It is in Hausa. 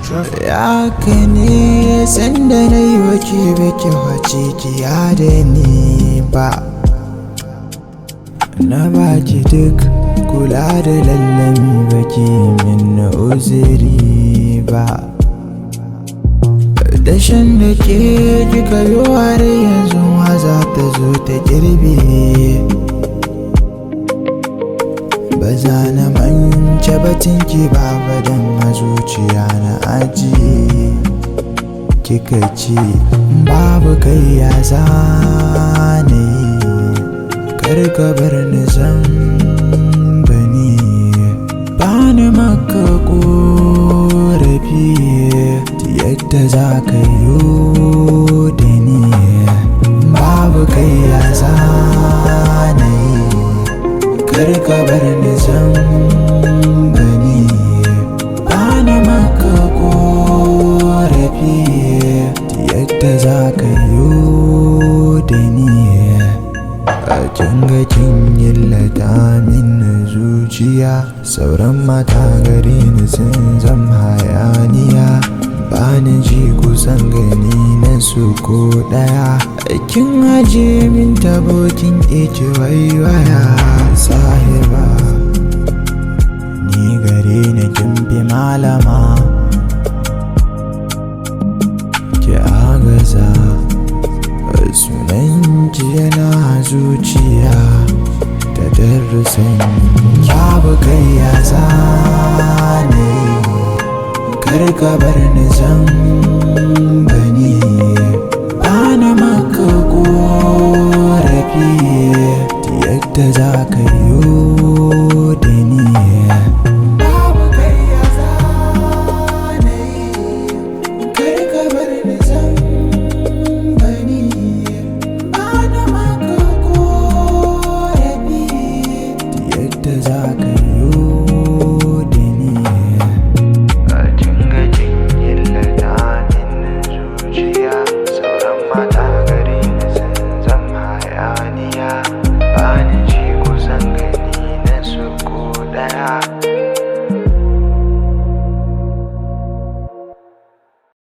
Ya ne sanda na yi wake baki wace kiya da ni ba. Na baki duk kula da lallami baki min na uzuri ba. Dashen da ke kika yi ware yanzu ma za ta zo ta girbe. Ba za na mance batinki ba badan a zuciya na ajiye. Kika ce babu kai ya zane, kar ka bar ni zan gani. Bani maka korafi yadda za ka yi da ni. Babu kai ya zane, kar ka bar ni zan gani. Bani maka korafi yadda za ka yi da ni. A kinga kin illata min zuciya, sauran mata gare ni sun zam hayaniya. Bani ji kusan gani na su ko daya. Kin aje min tabokin ki waiwaya sahiba. Ni gare ni kin fi malama, ki agaza. Sunanki yana zuciya da darussan. Babu kai ya zane, kar ka bar ni zan gani. Bani maka korafi yadda za ka yi